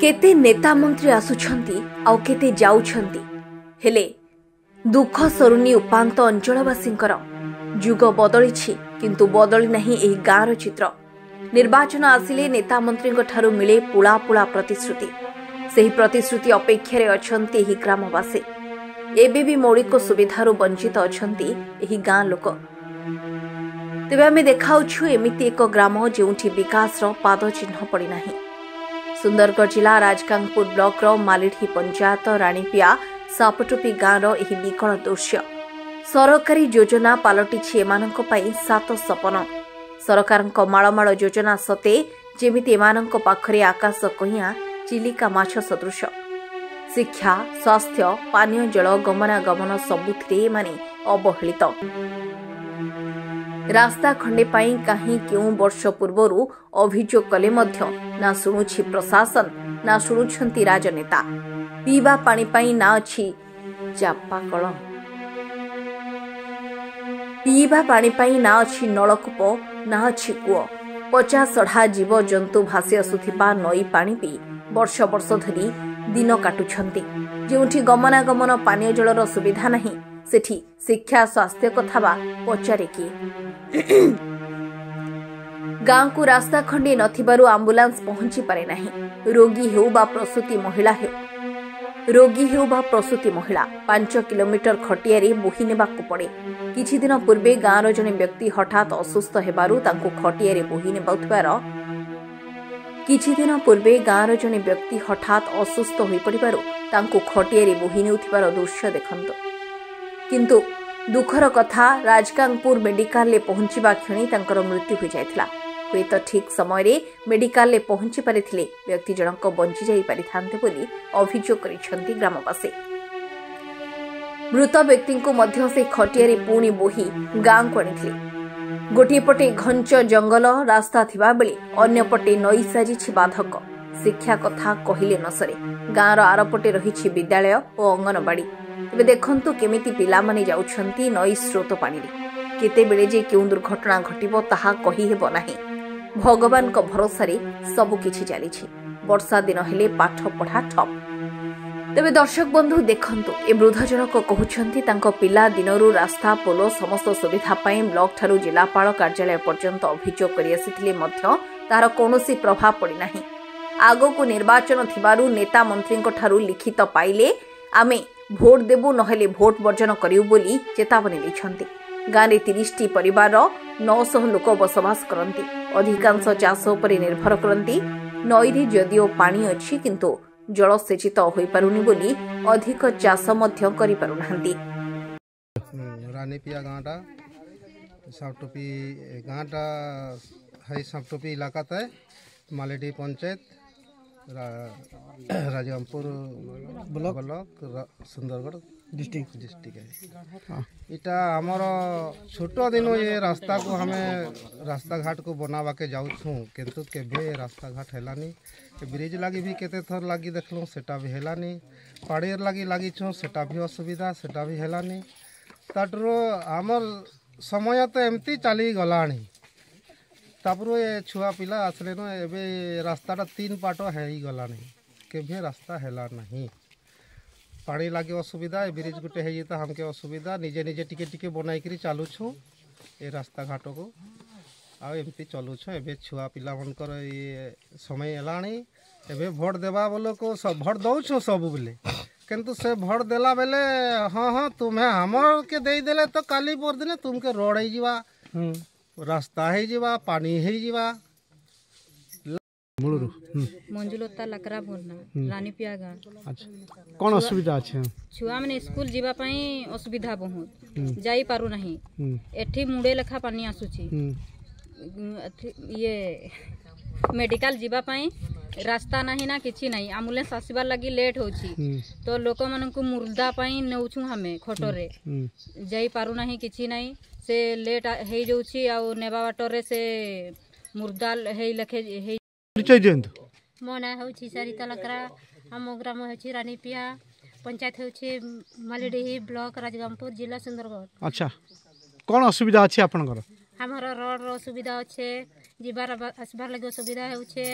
केते नेता मंत्री आसुछंती आउ केते जाउछंती हेले दुख सरुनी उपांत अंचलवासींकर जुग बदलिछि किंतु बदली नहीं एही गाँर चित्र। निर्वाचन आसिले नेता मंत्रींक ठारू मिले पुला पुला प्रतिश्रुति। सेही प्रतिश्रुति अपेक्षारे अछंती एही ग्रामवासी। एबे भी मौलिक सुविधारू वंचित अछंती एही गाँ लोक। तेबे आमे देखाउछु एमिति एक ग्राम जेउठी विकासर पाद चिन्ह पड़ी नाही। सुंदरगढ़ जिला राजकांगपुर ब्लॉक मालिठी पंचायत राणीपिया सापटोपी गाँर एही विकल दृश्य। सरकारी योजना पालटिछि एमानंक पई सात सपन। सरकारंक माळमाळ योजना सते जेमिति एमानंक पाखरे आकाश कहिया चिलिका माछ सदृश। शिक्षा स्वास्थ्य पानीय जल गमनागमन सबुथिरे माने अवहेलित। रास्ता खंडे पाई कहीं क्यों वर्ष पूर्वरु अभियोग कले मध्य ना शुणुछि प्रशासन ना शुणुछंती राजनेता। पीवा पानी पाई ना अछि चापा कल। पीवा पानी पाई ना अछि नलकूप ना अछि कूଅ। 50 जीव जंतु भासी आसुथिबा नई पानी पी वर्ष वर्ष धरी दिन काटुछंती। जेउठी गमनागमन पानीय जलर सुविधा नहीं सेठी शिक्षा स्वास्थ्य कथा बा पचारे कि। गाँ को रास्ता खंडे नथिबारु आंबुलांस पहुंची पारे नाही। रोगी हेउ बा प्रसूति महिला 5 किलोमीटर खटियारे बोही नेबाकु पड़े। किछि दिन पूर्वे गाँर जने व्यक्ति हठात असुस्थ हेबारु तांको खटियारे बोही नेबाउथबार दृश्य देखंतो। किंतु दुखर कथा राजकांगपुर मेडिकल ले पहुंचीबा क्षणी तांकर मृत्यु हो जायथिला। हुए तो ठीक समय रे मेडिकल ले पहुंची पारिथिले व्यक्ति जनक बंची जाई पारिथांते बोली अभियोग करिसंती ग्रामवासी। मृत व्यक्ति को मध्य से खटियारे पुणी बोही गाँ को आनिथिले। गोटे पटे घंच जंगल रास्ता थिबा बेले अन्य पटे नई साजिछि बाधक। शिक्षा कथा कहिले न सरे। गाँर आरपटे रहिछि विद्यालय और अंगनवाड़ी। तेबे देखंतु केमिति पिला माने जाउछंती नई स्रोत पानी रे। केते बेले जे केउ दुर्घटना घटिबो ताहा कहि हेबो नाही। भगवान को भरोसा रे सब किछि चलिछि। वर्षा दिन हेले पाठ पढ़ा ठप। तेबे दर्शक बंधु देखंतु ए वृद्ध जनक कहउछंती तांको पिला दिनरु रास्ता पोलो समस्त सुविधा पाई ब्लॉक ठारू जिलापाल कार्यालय पर्यंत अभियोग करि आसिथिले मध्य तार कोनोसी प्रभाव पड़ी नाही। आगो को निर्वाचन थिबारु नेता मंत्रींको ठारू लिखित पाइले आमे भोट देबु नहेले भोट वर्जन करिउ बोली चेतावनी दैछंती। गाँरे 30टी परिवार 900 लोक बसवास करती। अधिकांश चाष उपरे निर्भर करती। नईरे जदिओ पानी अछि किंतु जलसेचित होई पारुनी बोली अधिक चाष मध्य करि पारुनांती। रानीपिया गाँटा सापटोपी गाँटा है सापटोपी इलाका तय मालेडी पंचायत राजकांगपुर ब्लॉक सुंदरगढ़ डिस्ट्रिक्ट है। इटा हमर छोट दिन ये रास्ता को हमें रास्ता घाट को बनावा के जाऊँ किंतु केबे रास्ता घाट हेलानी। ब्रिज लगी भी केते थर लगी देखलूँ सेटा भी हेलानी। पाड़ेर लगी सेटा भी असुविधा सेटा भी हेलानी। ताटरो हमर समय तो एमती चली गलानी। तापर ये छुआ पिला आसले न एबे रास्ताटा 3 पाट है ही गलानी। केबे रास्ता हेला नहीं। पानी लगे असुविधा ब्रिज गुटे है तो हमके असुविधा निजे निजे टिके टिके बनाई करी चलुछु ए रास्ता घाट को आमती चलुछु। एबे छुआ पिला मनकर ये समय एलानी। एबे भोट देवा बोलो को सब भोट दउछु सब बोले किंतु से भोट देला बेले हाँ हाँ तुम्हें हमर के दे देले तो काली पर दिन तुमके रोड है जीवा रास्ता है जीवा पानी है जीवा। मंजुलता लकरा बोलना रानीपिया गाँ। अच्छा कौन असुविधा अछि? छुआ माने स्कूल जीवा पई असुविधा बहुत जाई पारु नहीं। एठी मुंडे लेखा पानी आसुची। ये मेडिकल जीवा पई रास्ता नहीं ना किछि नहीं। एम्बुलेंस आसीबार लगी लेट होची तो लोक मन को मुर्दा पई नउछु हमें खोटरे जाई पारु नहीं किछि नहीं। से लेट हे जाउची आ नेबा बाटरे से मुर्दा हे लखे हे परिचय दियंतु। मो ना होछि सरिता लकरा। हम ग्राम होछि रानीपिया पंचायत होछि मालीडीही ब्लॉक राजकांगपुर जिला सुंदरगढ़। अच्छा कौन असुविधा अछि आपनकर? हमर रोड रो सुविधा अछि जीवार आसबार लगे सुविधा होछे।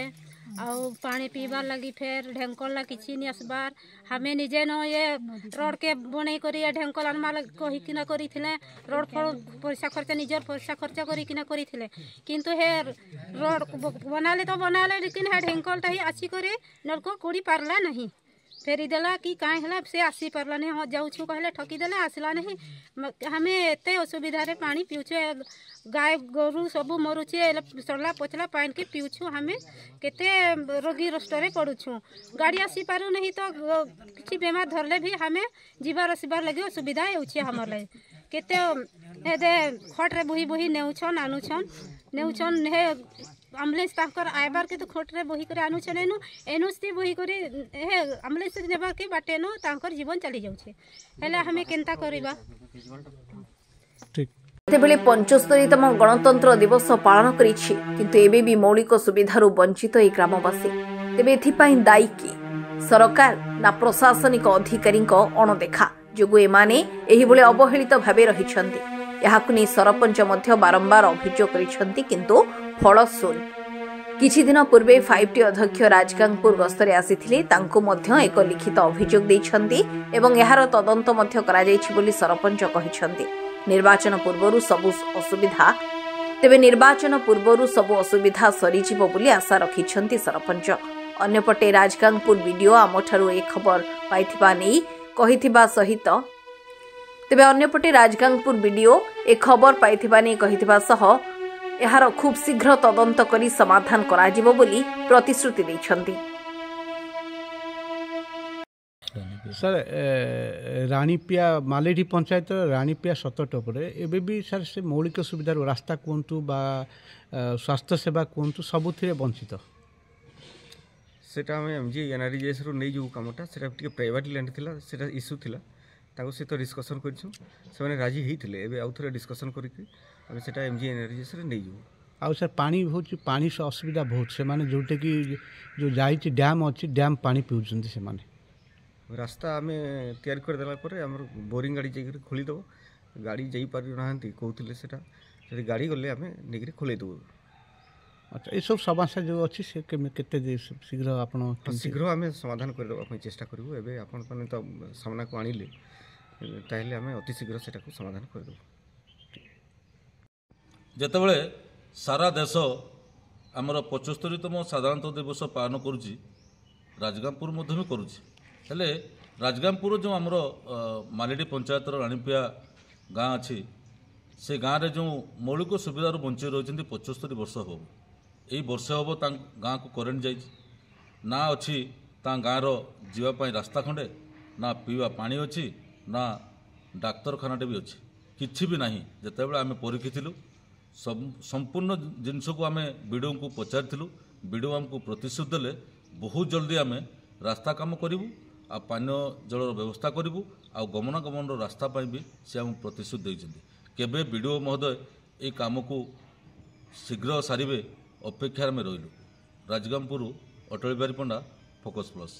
आउ पानी पीबार लगी फेर ढेंकल ला किसी नहीं आसबार हमें निजे न ये रोड के बने करी ये ढेंकल आनमार कही किना करी थिले रोड फड़ पैसा खर्चा निजर पैसा खर्चा करी किना करी थिले किंतु हे रोड बनाले तो बनाले लेकिन हे ढेंकल ता ही आसी करे नलको कोड़ी पारला नहीं फेरी देला कि काहे हला से आसी पारला नहीं हो जाऊ छु कहले ठकी देला आसला नहीं हमें एते असुविधा रे पानी पिउछे गाय गोरु सब मरुछे सड़ला पचला पानी के पिउछु हमें केते रोगी रस्टरे पड़ुछु गाड़ी आसी पारु नहीं तो किछि बेमार धरले भी हमें जीवार आसीबार लगे असुविधा होउछे हमर ले केते एदे खट रे बोही बोही नेउछन आनुछन हे एम्बुलेंस ताकर आयबार के तो खोट रे बोही करे आनुछन एनुस्ती बोही करे हे एम्बुलेंस नेबा के बाटे नो ताकर जीवन चली जाउछे हेला हमें केनता करिबा ठीक तेबेले 75तम गणतंत्र दिवस पालन करिछि किंतु एबे भी मौलिक सुविधारू वंचित ए ग्रामवासी तेबे एथिपाई दायी कि सरकार ना प्रशासनिक अधिकारी अणदेखा जोगु एमाने एही भले अवहेलित भाबे रहिछन्ति याहाकु नै सरपंच मध्य बारंबार अभियोग करिछन्ति किंतु फल शून्य किछि दिन पूर्वे 5T अध्यक्ष राजगांगपुर गस्तरे आसिथिले तांको मध्य एक लिखित अभियोग दैछन्ति एवं एहार तदंत मध्य करा जायछि बोली सरपंच कहिछन्ति निर्वाचन पूर्वरु सबु असुविधा तेबे निर्वाचन पूर्वरु सबु असुविधा सरीजिबो बोली आशा रखिछन्ति सरपंच अन्यपटे राजगांगपुर वीडियो आमठारु एक खबर पाइथिबा नै कहिथिबा सहित तेबे अन्यपटे राजगांगपुर वीडियो एक खबर पाइथिबा नै कहिथिबा सह एहार खूब शीघ्र तदंत करी समाधान कराजिबो बोली प्रतिश्रुति दैछन्ति सर रानीपिया मालेडी पंचायत रानीपिया 17 टपरे एबे भी सर से मौलिक सुविधा रास्ता कोंतु बा स्वास्थ्य सेवा कोंतु सबुथिरे वंचित सेटा हमें एमजी एनआरजीएस रो नै जो कामटा सेटा टिके प्राइवेट लैंड थिला सेटा इश्यू थिला ताको से तो डिस्कशन करछु से माने राजी हेइथिले एबे आउथरे डिस्कशन करिकि हम सेटा एमजी एनआरजीएस रे नै जो आउ सर पानी होची पानी से असुविधा बहुत से माने जोटे कि जो जाईची डैम अछि डैम पानी पिउचंती से माने रास्ता आम तैयारी कर देला पर हमर बोरिंग गाड़ी जाई खोली दो गाड़ी जाई पारि नाहंती कहउथिले सेटा से गाड़ी गले आम नेगरी खोले दो अच्छा ये सब समस्या जो अच्छी से केते शीघ्र आपण शीघ्र आम समाधान कर देबा चेष्टा करबो एबे आपण माने तो सामना को आनिले ताहले आम अति शीघ्र सेटा को समाधान कर देबो जेतेबेले सारा देश आमर 75तम साधारणतंत्र दिवस पालन करुछि राजगांगपुर मध्य भी करुछि हेले राजगांगपुर जो आमर मालेडी पंचायत रानीपिया गाँ अच्छी से गाँव में जो मौलिक सुविधार वंचित रही 75 वर्ष हम यही वर्षे हम गाँ को करेन्ट जाइए ना अच्छी गाँव रवाई रास्ता खंडे ना पीवा पानी अच्छी ना डाक्तरखानाटे भी अच्छी किसी भी ना जिते आम परीक्षिलु संपूर्ण जिनस को आम बीडीओ को पचारूँ बीडीओ आमको प्रतिश्रुति देले बहुत जल्दी आम रास्ता काम करूँ आ पानीय जलर व्यवस्था करूँ आ गमनागमन रास्ता भी से आम प्रतिश्रुति देइछन्ति केबे बीडीओ महोदय ये काम को शीघ्र सारे अपेक्षार में रहिलु राजगांगपुर अटल बिहारी पंडा फोकस प्लस।